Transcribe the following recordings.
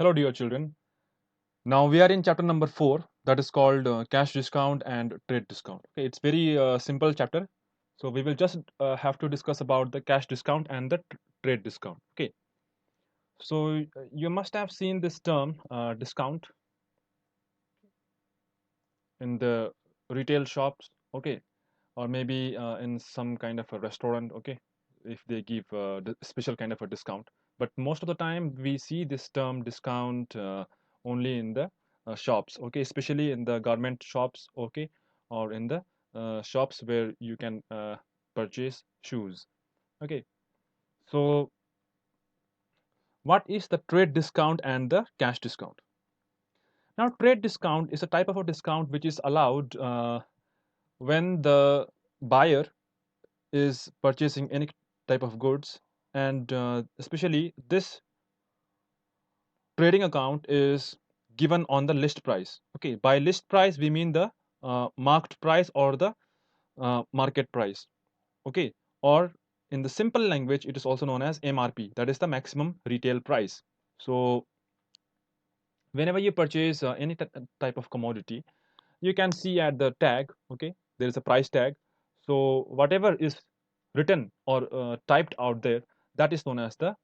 Hello, dear children. Now we are in chapter number 4, that is called cash discount and trade discount. Okay, it's very simple chapter. So we will just have to discuss about the cash discount and the trade discount. Okay. So you must have seen this term discount in the retail shops. Okay, or maybe in some kind of a restaurant. Okay, if they give special kind of a discount. But most of the time we see this term discount only in the shops. Okay, especially in the garment shops. Okay, or in the shops where you can purchase shoes. Okay, so what is the trade discount and the cash discount? Now trade discount is a type of a discount which is allowed when the buyer is purchasing any type of goods, and especially this trading account is given on the list price. Okay, by list price we mean the marked price or the market price. Okay, or in the simple language it is also known as MRP, that is the maximum retail price. So whenever you purchase any type of commodity, you can see at the tag. Okay, there is a price tag. So whatever is written or typed out there, that is known as the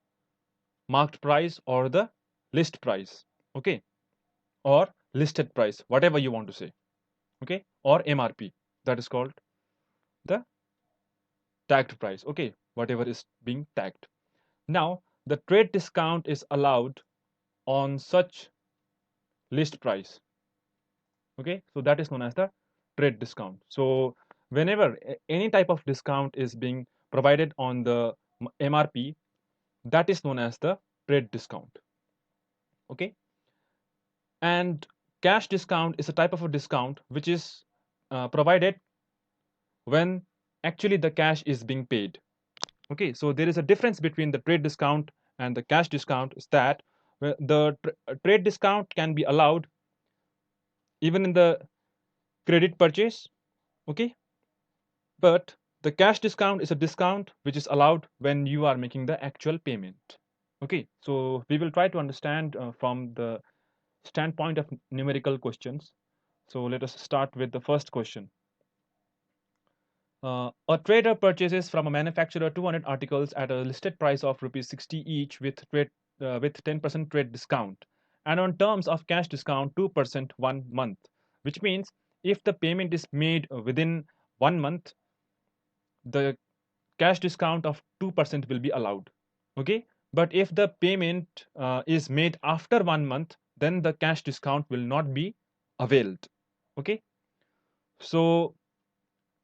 marked price or the list price. Okay, or listed price, whatever you want to say. Okay, or MRP, that is called the tagged price. Okay, whatever is being tagged. Now the trade discount is allowed on such list price. Okay, so that is known as the trade discount. So whenever any type of discount is being provided on the MRP, that is known as the trade discount. Okay, and cash discount is a type of a discount which is provided when actually the cash is being paid. Okay, so there is a difference between the trade discount and the cash discount, is that the trade discount can be allowed even in the credit purchase. Okay, but the cash discount is a discount which is allowed when you are making the actual payment. Okay, so we will try to understand from the standpoint of numerical questions. So let us start with the first question. A trader purchases from a manufacturer 200 articles at a listed price of rupees 60 each with 10% trade discount, and on terms of cash discount 2% 1 month, which means if the payment is made within 1 month, the cash discount of 2% will be allowed. Okay, but if the payment is made after 1 month, then the cash discount will not be availed. Okay, so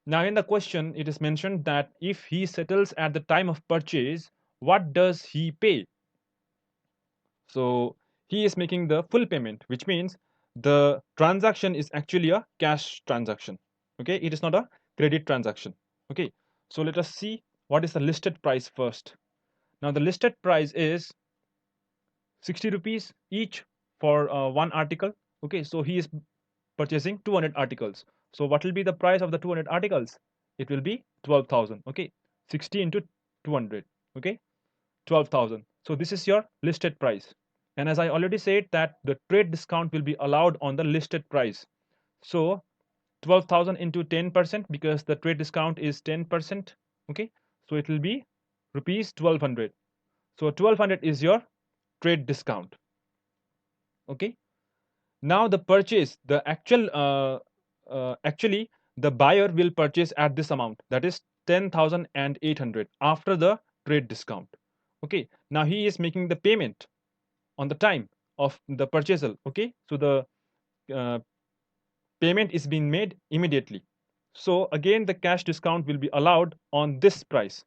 now in the question it is mentioned that if he settles at the time of purchase, what does he pay? So he is making the full payment, which means the transaction is actually a cash transaction. Okay, it is not a credit transaction. Okay, so let us see what is the listed price first. Now the listed price is 60 rupees each for one article. Okay, so he is purchasing 200 articles. So what will be the price of the 200 articles? It will be 12,000. Okay, 60 into 200. Okay, 12,000. So this is your listed price. And as I already said that the trade discount will be allowed on the listed price. So 12,000 into 10%, because the trade discount is 10%. Okay, so it will be rupees 1200. So 1200 is your trade discount. Okay, now the purchase, the actually the buyer will purchase at this amount, that is 10,800 after the trade discount. Okay, now he is making the payment on the time of the purchasal. Okay, so the uh, payment is being made immediately. So again the cash discount will be allowed on this price,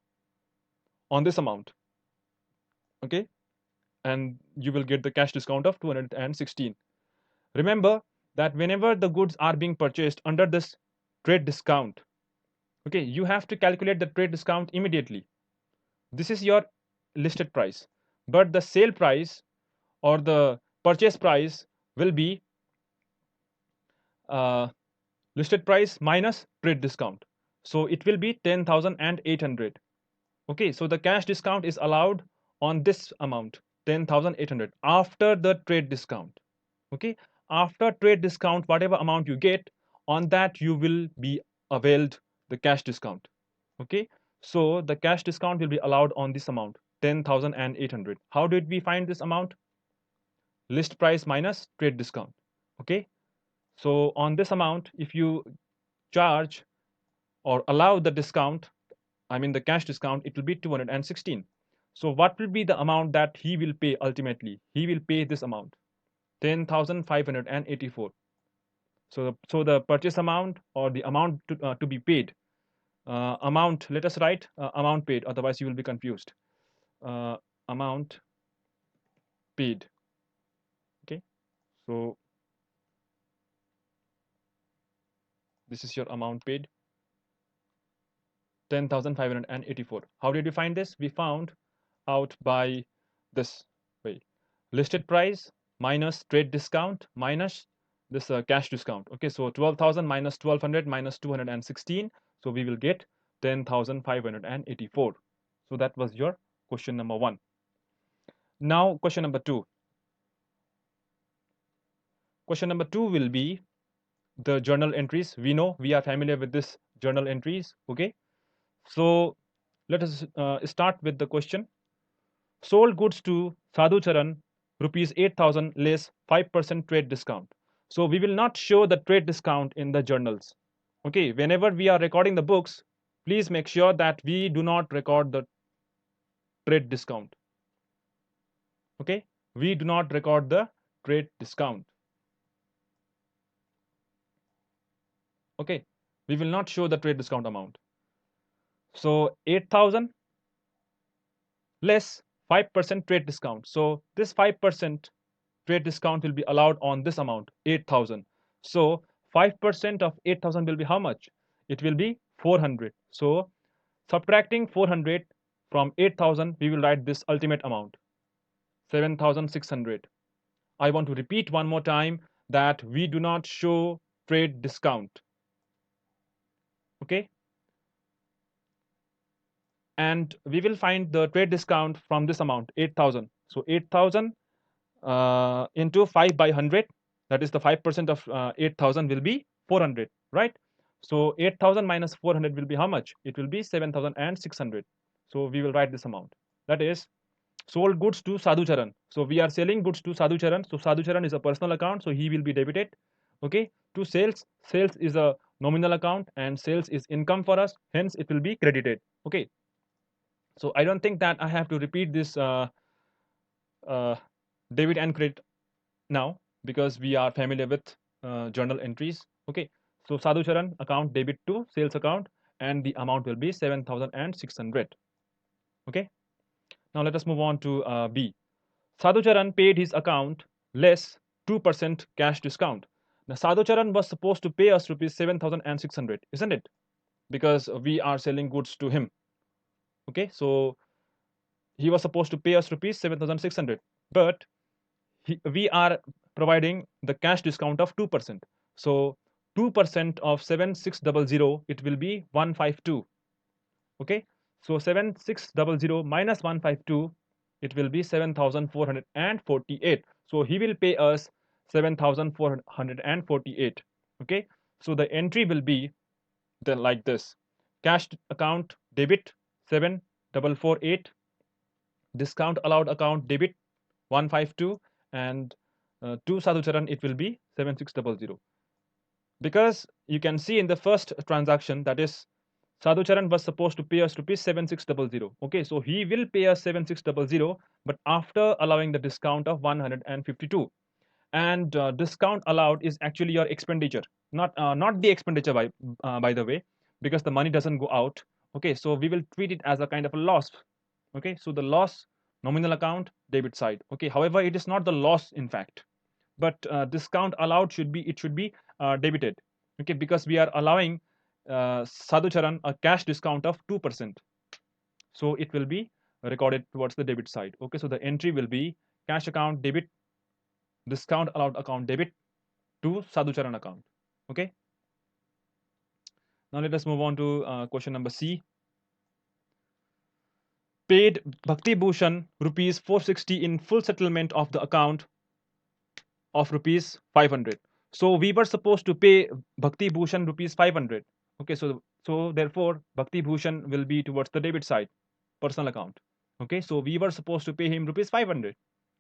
on this amount. Okay, and you will get the cash discount of 216. Remember that whenever the goods are being purchased under this trade discount, okay, you have to calculate the trade discount immediately. This is your listed price, but the sale price or the purchase price will be uh, listed price minus trade discount. So it will be 10,800. Okay, so the cash discount is allowed on this amount. 10,800 after the trade discount. Okay, after trade discount, whatever amount you get, on that you will be availed the cash discount. Okay, so the cash discount will be allowed on this amount, 10,800. How did we find this amount? List price minus trade discount. Okay, so on this amount, if you charge or allow the discount, I mean the cash discount, it will be 216. So what will be the amount that he will pay ultimately? He will pay this amount, 10,584. So the purchase amount or the amount to be paid, amount, let us write amount paid, otherwise you will be confused. Amount paid. Okay, so this is your amount paid, 10,584. How did we find this? We found out by this way: listed price minus trade discount minus this cash discount. Okay, so 12,000 minus 1,200 minus 216. So we will get 10,584. So that was your question number 1. Now question number 2. Question number 2 will be the journal entries. We know, we are familiar with this journal entries. Okay, so let us start with the question. Sold goods to Sadhu Charan, rupees 8,000 less 5% trade discount. So we will not show the trade discount in the journals. Okay, whenever we are recording the books, please make sure that we do not record the trade discount. Okay, we do not record the trade discount. Okay, we will not show the trade discount amount. So 8,000 less 5% trade discount. So this 5% trade discount will be allowed on this amount, 8,000. So 5% of 8,000 will be how much? It will be 400. So subtracting 400 from 8,000, we will write this ultimate amount, 7,600. I want to repeat one more time that we do not show trade discount. Okay, and we will find the trade discount from this amount, 8,000. So 8,000 into 5 by 100, that is the 5% of 8,000 will be 400, right? So 8,000 minus 400 will be how much? It will be 7,600. So we will write this amount. That is sold goods to Sadhu Charan. So we are selling goods to Sadhu Charan. So Sadhu Charan is a personal account, so he will be debited. Okay, to sales, sales is a nominal account and sales is income for us, hence it will be credited. Okay, so I don't think that I have to repeat this uh, debit and credit now, because we are familiar with journal entries. Okay, so Sadhu Charan account debit to sales account and the amount will be 7,600. Okay, now let us move on to B. Sadhu Charan paid his account less 2% cash discount. Now Sadhu Charan was supposed to pay us rupees 7,600, isn't it? Because we are selling goods to him. Okay, so he was supposed to pay us rupees 7,600, but we are providing the cash discount of 2%. So 2% of 7,600, it will be 152. Okay, so 7,600 minus 152, it will be 7,448. So he will pay us 7,448. Okay, so the entry will be then like this: cash account debit 7,448, discount allowed account debit 152, and to Sadhu Charan it will be 7,600. Because you can see in the first transaction, that is Sadhu Charan was supposed to pay us rupees 7,600. Okay, so he will pay us 7,600, but after allowing the discount of 152. And discount allowed is actually your expenditure, not the expenditure by the way, because the money doesn't go out. Okay, so we will treat it as a kind of a loss. Okay, so the loss, nominal account debit side. Okay, however, it is not the loss in fact, but discount allowed should be, it should be debited. Okay, because we are allowing Sadhu Charan a cash discount of 2%, so it will be recorded towards the debit side. Okay, so the entry will be cash account debit, discount allowed account debit to Sadhu Charan account. Okay, now let us move on to question number C. paid Bhakti Bhushan rupees 460 in full settlement of the account of rupees 500. So we were supposed to pay Bhakti Bhushan rupees 500. Okay, so therefore Bhakti Bhushan will be towards the debit side, personal account. Okay, so we were supposed to pay him rupees 500.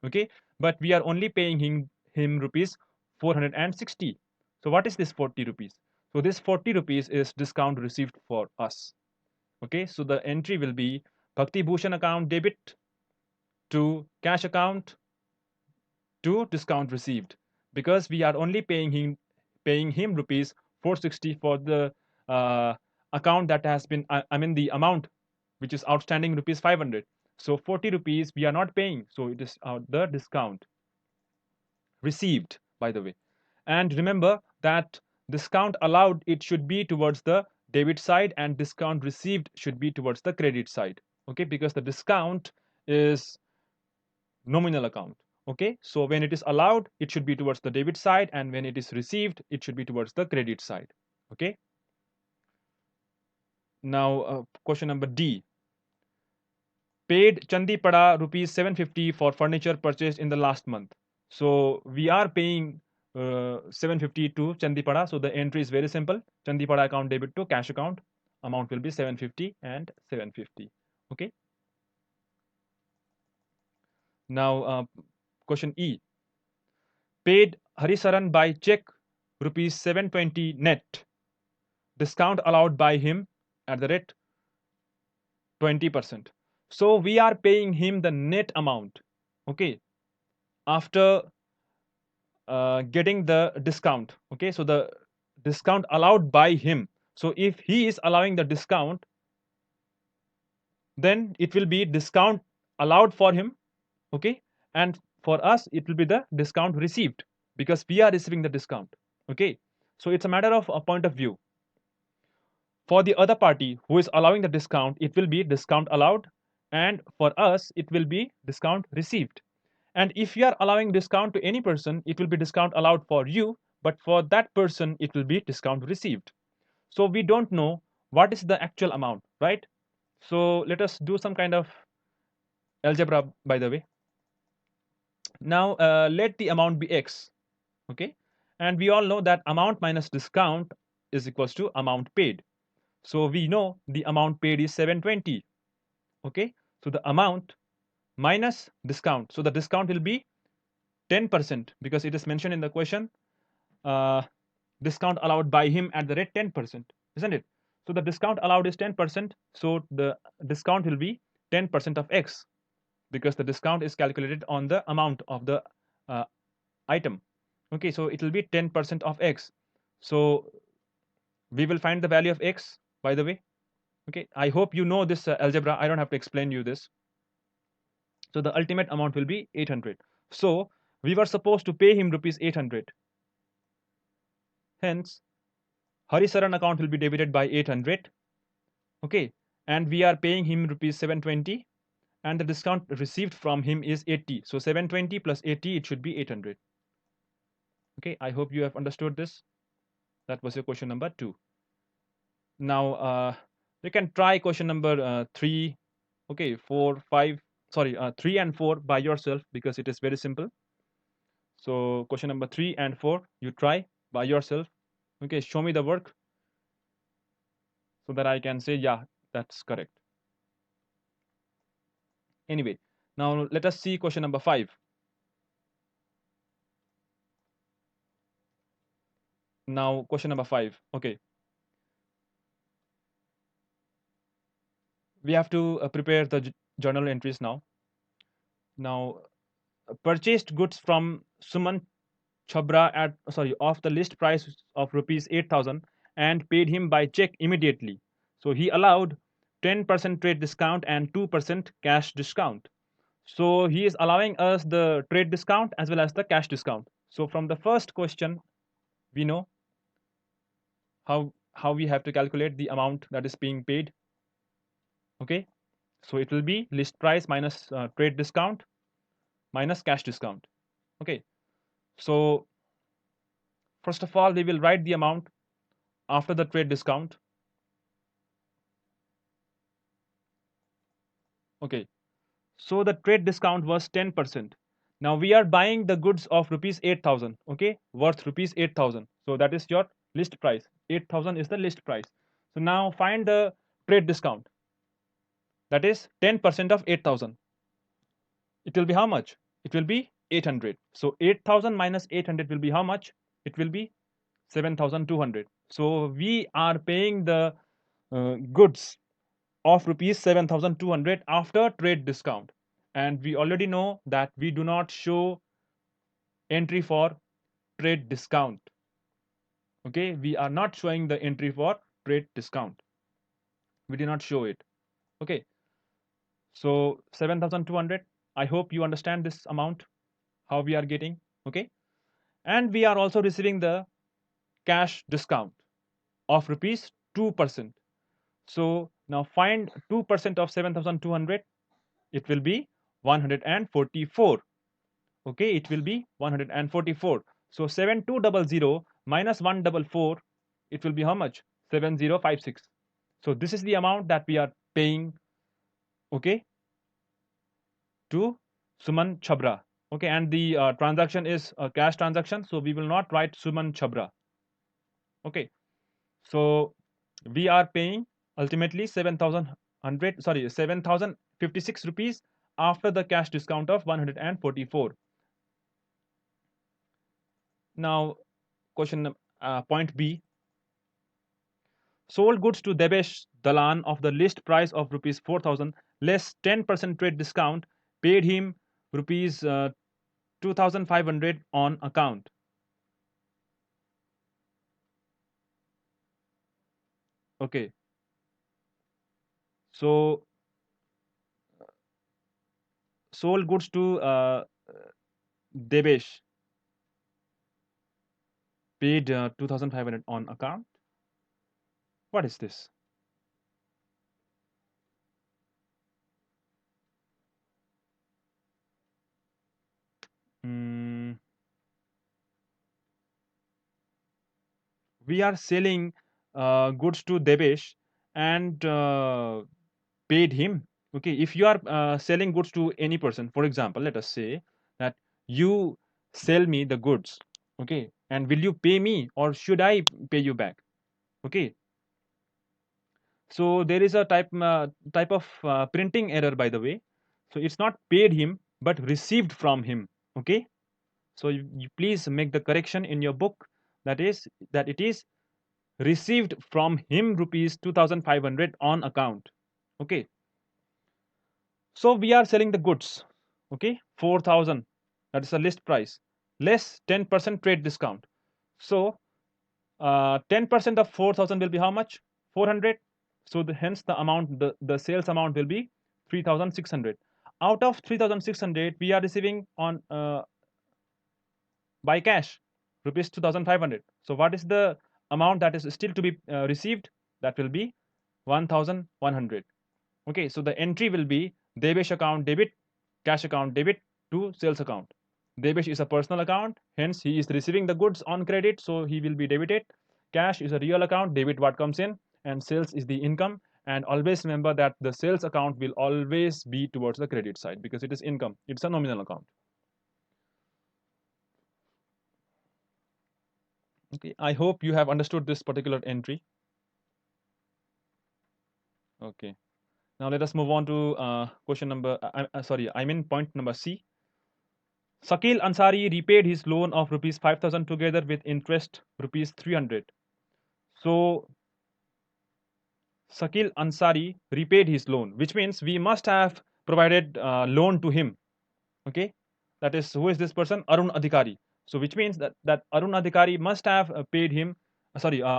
Okay, but we are only paying him rupees 460. So what is this 40 rupees? So this 40 rupees is discount received for us. Okay, so the entry will be Bhakti Bhushan account debit to cash account to discount received, because we are only paying him rupees 460 for the uh, account that has been, I mean the amount which is outstanding rupees 500. So 40 rupees we are not paying, so it is the discount received, by the way. And remember that discount allowed, it should be towards the debit side, and discount received should be towards the credit side. Okay, because the discount is nominal account. Okay, so when it is allowed, it should be towards the debit side, and when it is received, it should be towards the credit side. Okay, now question number D. Paid Chandipada rupees 750 for furniture purchased in the last month. So we are paying 750 to Chandipada. So the entry is very simple. Chandipada account debit to cash account. Amount will be 750 and 750. Okay. Now question E. Paid Harisaran by check rupees 720 net. Discount allowed by him at the rate 20%. So we are paying him the net amount. Okay. After getting the discount. Okay, so the discount allowed by him. So if he is allowing the discount, then it will be discount allowed for him. Okay, and for us it will be the discount received, because we are receiving the discount. Okay, so it's a matter of a point of view. For the other party who is allowing the discount, it will be discount allowed, and for us it will be discount received. And if you are allowing discount to any person, it will be discount allowed for you, but for that person it will be discount received. So we don't know what is the actual amount, right? So let us do some kind of algebra, by the way. Now let the amount be x. Okay, and we all know that amount minus discount is equals to amount paid. So we know the amount paid is 720. Okay, so the amount minus discount, so the discount will be 10%, because it is mentioned in the question, discount allowed by him at the rate 10%, isn't it? So the discount allowed is 10%, so the discount will be 10% of x, because the discount is calculated on the amount of the uh, item. Okay, so it will be 10% of x. So we will find the value of x, by the way. Okay, I hope you know this algebra. I don't have to explain you this. So the ultimate amount will be 800. So we were supposed to pay him rupees 800. Hence, Harisaran account will be debited by 800. Okay, and we are paying him rupees 720, and the discount received from him is 80. So 720 plus 80, it should be 800. Okay, I hope you have understood this. That was your question number 2. Now you can try question number 3, okay, 4, 5, sorry, 3 and 4 by yourself, because it is very simple. So question number 3 and 4, you try by yourself. Okay, show me the work so that I can say, yeah, that's correct. Anyway, now let us see question number 5. Now question number 5. Okay, we have to prepare the journal entries now. Now purchased goods from Suman Chabra at, sorry, of the list price of rupees 8,000, and paid him by check immediately. So he allowed 10% trade discount and 2% cash discount. So he is allowing us the trade discount as well as the cash discount. So from the first question, we know how we have to calculate the amount that is being paid. Okay, so it will be list price minus trade discount minus cash discount. Okay, so first of all, we will write the amount after the trade discount. Okay, so the trade discount was 10%. Now we are buying the goods of rupees 8,000, okay, worth rupees 8,000. So that is your list price. 8,000 is the list price. So now find the trade discount. That is 10% of 8,000. It will be how much? It will be 800. So 8,000 minus 800 will be how much? It will be 7,200. So we are paying the goods of rupees 7,200 after trade discount. And we already know that we do not show entry for trade discount. Okay, we are not showing the entry for trade discount. We did not show it. Okay, so 7,200. I hope you understand this amount, how we are getting. Okay, and we are also receiving the cash discount of rupees 2%. So now find 2% of 7,200. It will be 144. Okay, it will be 144. So 7200 minus 144, it will be how much? 7056. So this is the amount that we are paying, okay, to Suman Chabra. Okay, and the transaction is a cash transaction, so we will not write Suman Chabra. Okay, so we are paying ultimately 7,056 rupees after the cash discount of 144. Now, point B. Sold goods to Debesh Dalan of the list price of rupees 4,000 less 10% trade discount, paid him rupees 2,500 on account. Okay. So sold goods to Debesh, paid 2,500 on account. What is this? Mm, we are selling goods to Debesh and paid him. Okay, if you are selling goods to any person, for example, let us say that you sell me the goods, okay, and will you pay me or should I pay you back? Okay, so there is a type of printing error, by the way. So it's not paid him but received from him. Okay, so you please make the correction in your book, that is that it is received from him rupees 2,500 on account. Okay, so we are selling the goods, okay, 4,000. That is the list price less 10% trade discount. So 10% of 4,000 will be how much? 400. So hence the amount, the sales amount will be 3,600. Out of 3,600, we are receiving on by cash rupees 2,500. So what is the amount that is still to be received? That will be 1,100. Okay, so the entry will be Debesh account debit, cash account debit to sales account. Debesh is a personal account, hence he is receiving the goods on credit, so he will be debited. Cash is a real account, debit what comes in, and sales is the income. And always remember that the sales account will always be towards the credit side because it is income, it's a nominal account. Okay, I hope you have understood this particular entry. Okay, now let us move on to question number, I mean point number C. Sakil Ansari repaid his loan of rupees 5,000 together with interest rupees 300. So Sakil Ansari repaid his loan, which means we must have provided loan to him. Okay, that is, who is this person? Arun Adhikari. So which means that Arun Adhikari must have paid him,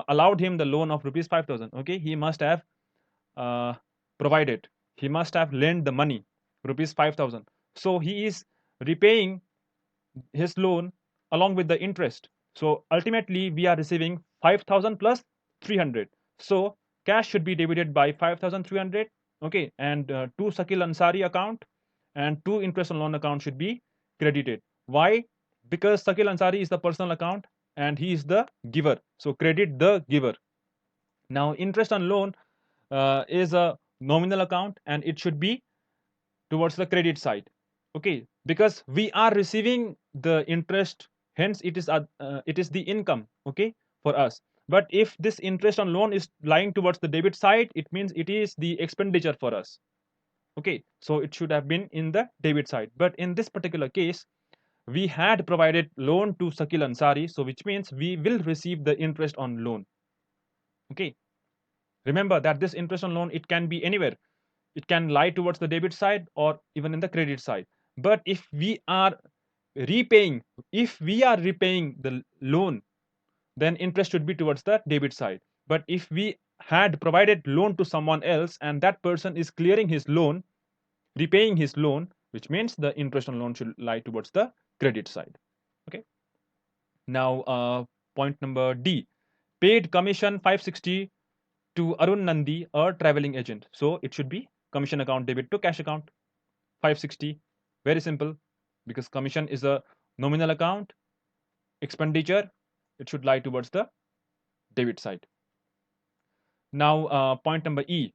allowed him the loan of rupees 5,000. Okay, he must have uh, provided. He must have lent the money, rupees 5,000. So he is repaying his loan along with the interest. So ultimately, we are receiving 5,000 plus 300. So cash should be debited by 5,300. Okay, and two Sakil Ansari account and two interest on loan account should be credited. Why? Because Sakil Ansari is the personal account and he is the giver. So credit the giver. Now interest on loan is a nominal account and it should be towards the credit side. Okay, because we are receiving the interest, hence it is the income, okay, for us. But if this interest on loan is lying towards the debit side, it means it is the expenditure for us. Okay, so it should have been in the debit side. But in this particular case, we had provided loan to Sakil Ansari, so which means we will receive the interest on loan. Okay, remember that this interest on loan, it can be anywhere. It can lie towards the debit side or even in the credit side. But repaying if we are repaying the loan, then interest should be towards the debit side. But if we had provided loan to someone else and that person is clearing his loan, repaying his loan, which means the interest on loan should lie towards the credit side. Okay, now point number D, paid commission 560 to Arun Nandi, a traveling agent. So it should be commission account debit to cash account 560. Very simple, because commission is a nominal account, expenditure, it should lie towards the debit side. Now point number E,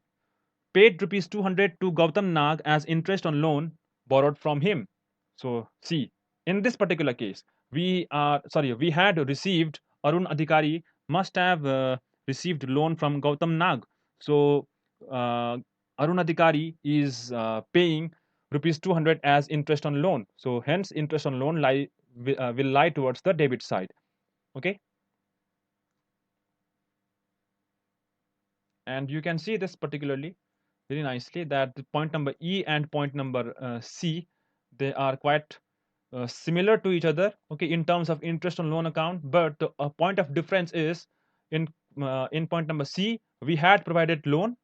paid rupees 200 to Gautam Nag as interest on loan borrowed from him. So see, in this particular case, we had received, Arun Adhikari must have received loan from Gautam Nag. So Arun Adhikari is paying rupees 200 as interest on loan. So hence interest on loan will lie towards the debit side. Okay. And you can see this particularly very nicely, that the point number E and point number C, they are quite similar to each other, okay, in terms of interest on loan account. But a point of difference is in point number C, we had provided loan,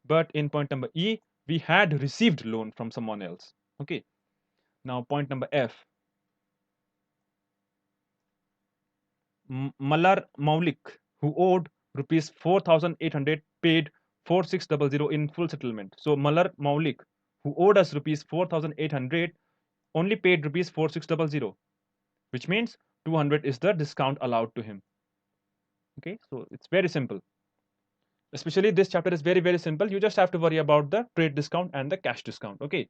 but in point number E, we had received loan from someone else. Okay. Now point number F, Malar Maulik, who owed rupees 4,800, paid 4600 in full settlement. So Malar Maulik, who owed us rupees 4,800, only paid rupees 4600, which means 200 is the discount allowed to him. Okay, so it's very simple. Especially this chapter is very, very simple. You just have to worry about the trade discount and the cash discount. Okay,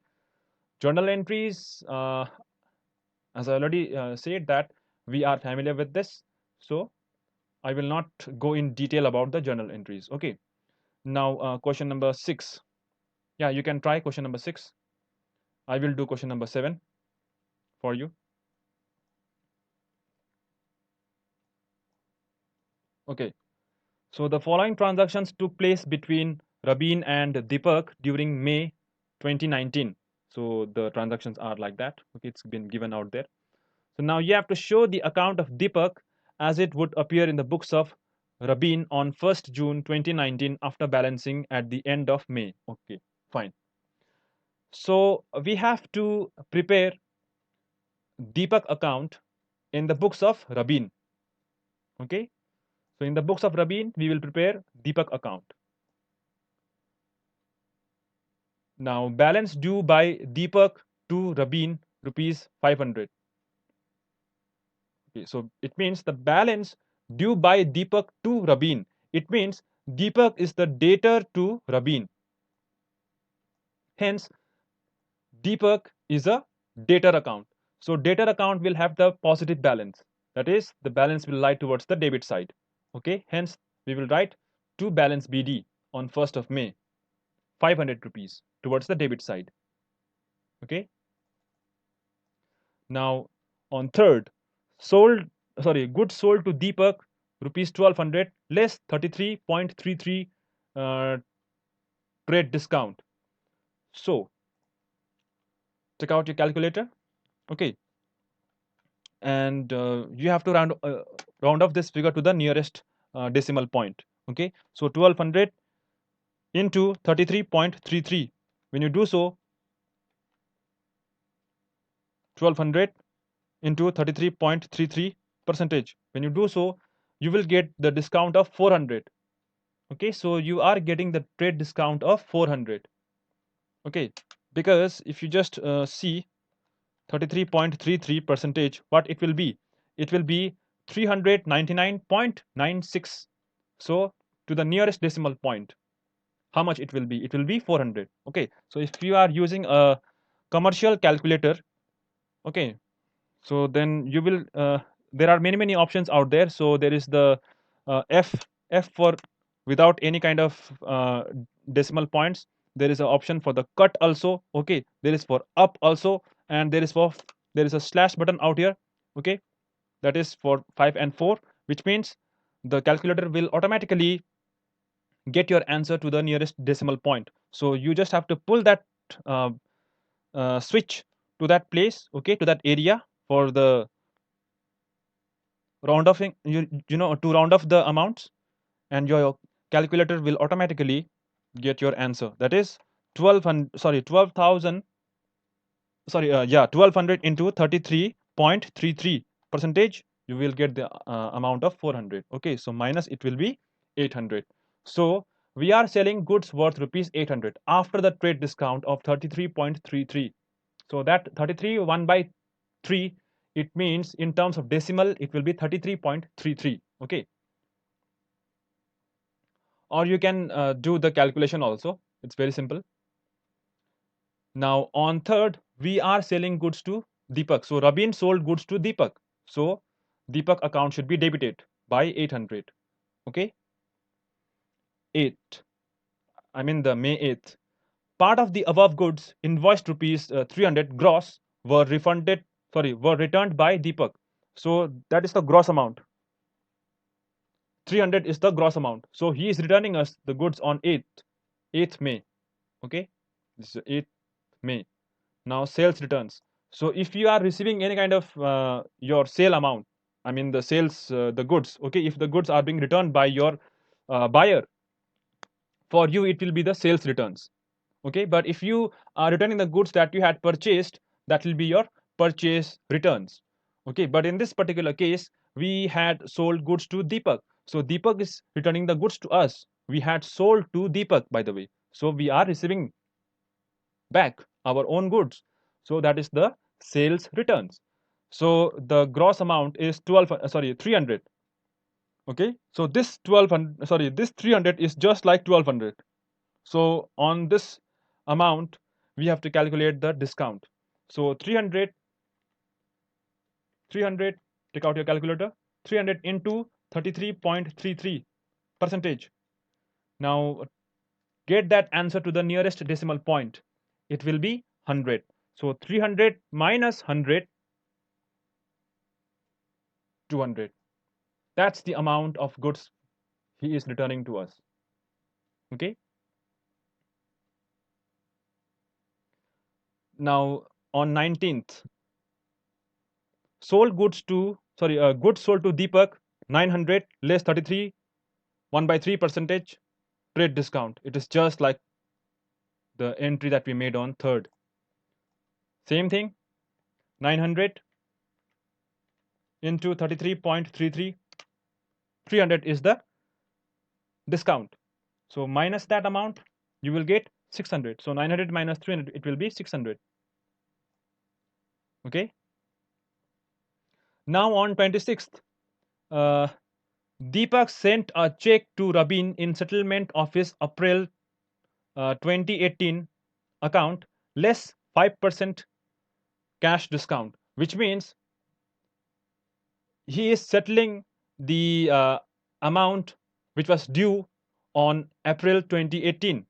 journal entries, as I already said that we are familiar with this, so I will not go in detail about the journal entries. Okay, now question number 6. Yeah, you can try question number 6. I will do question number 7 for you. Okay, so the following transactions took place between Rabin and Deepak during May 2019. So the transactions are like that. Okay, it's been given out there. So now you have to show the account of Deepak as it would appear in the books of Rabin on 1st June 2019 after balancing at the end of May. Okay, fine. So we have to prepare Deepak account in the books of Rabin. Okay, so in the books of Rabin, we will prepare Deepak account. Now balance due by Deepak to Rabin rupees 500. Okay, so it means the balance due by Deepak to Rabin. It means Deepak is the debtor to Rabin. Hence, Deepak is a debtor account. So debtor account will have the positive balance. That is, the balance will lie towards the debit side. Okay, hence we will write to balance BD on 1st of May, 500 rupees towards the debit side. Okay. Now on 3rd, goods sold to Deepak rupees 1200 less 33.33 trade discount. So take out your calculator. Okay, and you have to round off this figure to the nearest decimal point. Okay, so 1200 into 33.33. When you do so, 1200 into 33.33 percentage. When you do so, you will get the discount of 400. Okay, so you are getting the trade discount of 400. Okay, because if you just see 33.33 percentage, what it will be? It will be 399.96. So to the nearest decimal point, how much it will be? It will be 400. Okay, so if you are using a commercial calculator, okay, so then you will there are many options out there. So there is the F for without any kind of decimal points. There is an option for the cut also, okay. There is for up also, and there is a slash button out here, okay. That is for 5 and 4, which means the calculator will automatically get your answer to the nearest decimal point. So you just have to pull that uh, switch to that place, okay, to that area for the round off, you know, to round off the amounts, and your calculator will automatically get your answer. That is 12,000, sorry, yeah, 1200 into 33.33 percentage. You will get the amount of 400. Okay, so minus it will be 800. So we are selling goods worth rupees 800 after the trade discount of 33.33. So that 33 1 by 3, it means in terms of decimal it will be 33.33. Okay, or you can do the calculation also. It's very simple. Now on third, we are selling goods to Deepak. So Rabin sold goods to Deepak. So Deepak account should be debited by 800. Okay, 8. I mean the May 8th. Part of the above goods invoiced rupees 300 gross were refunded. Sorry, were returned by Deepak. So that is the gross amount. 300 is the gross amount. So he is returning us the goods on 8th May. Okay, this is 8th May. Now sales returns. So if you are receiving any kind of your sale amount, I mean the sales, the goods, okay, if the goods are being returned by your buyer, for you it will be the sales returns. Okay, but if you are returning the goods that you had purchased, that will be your purchase returns. Okay, but in this particular case, we had sold goods to Deepak. So Deepak is returning the goods to us. We had sold to Deepak, by the way. So we are receiving back our own goods. So that is the sales returns. So the gross amount is 300. Okay, so this 1200, sorry, this 300 is just like 1200. So on this amount, we have to calculate the discount. So 300, take out your calculator, 300 into 33.33 percentage. Now get that answer to the nearest decimal point. It will be 100. So 300 minus 100, 200. That's the amount of goods he is returning to us. Okay. Now on 19th, goods sold to Deepak 900 less 33 1 by 3 percentage trade discount. It is just like the entry that we made on third. Same thing, 900 into 33.33, 300 is the discount. So minus that amount, you will get 600. So 900 minus 300, it will be 600. Okay. Now on 26th, Deepak sent a check to Rabin in settlement of his April 2018 account less 5% cash discount, which means he is settling the amount which was due on April 2018.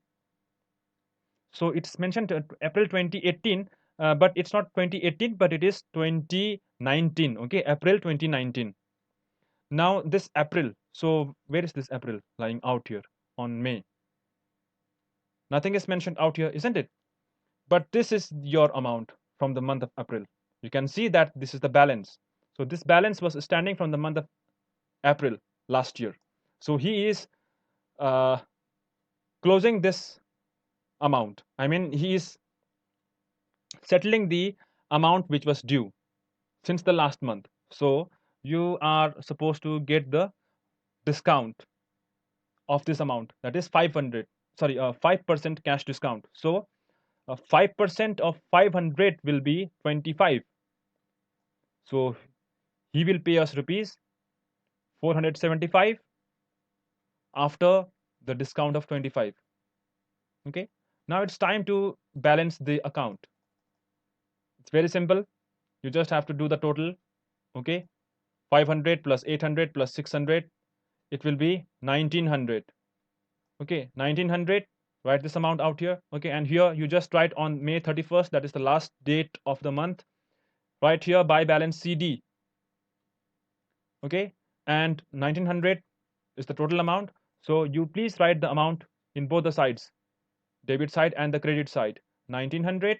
So it's mentioned April 2018, but it's not 2018, but it is 2019. Okay, April 2019. Now this April. So where is this April lying out here on May? Nothing is mentioned out here, isn't it? But this is your amount from the month of April. You can see that this is the balance. So this balance was standing from the month of April last year. So he is closing this amount. I mean, he is settling the amount which was due since the last month. So you are supposed to get the discount of this amount, that is 500. Sorry, 5% cash discount. So 5% of 500 will be 25. So he will pay us rupees 475 after the discount of 25. Okay, now it's time to balance the account. It's very simple. You just have to do the total. Okay, 500 plus 800 plus 600, it will be 1900. Okay, 1900. Write this amount out here. Okay, and here you just write on May 31st, that is the last date of the month. Right here, buy balance CD. Okay, and 1900 is the total amount. So you please write the amount in both the sides, debit side and the credit side, 1900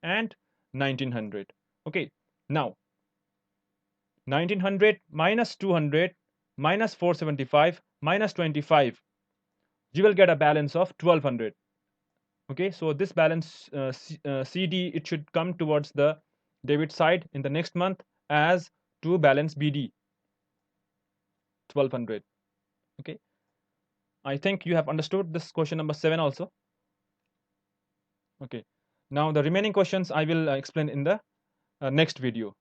and 1900. Okay, now 1900 minus 200 minus 475 minus 25, you will get a balance of 1200. Okay, so this balance CD, it should come towards the debit side in the next month as to balance BD 1200. Okay, I think you have understood this question number 7 also. Okay, now the remaining questions I will explain in the next video.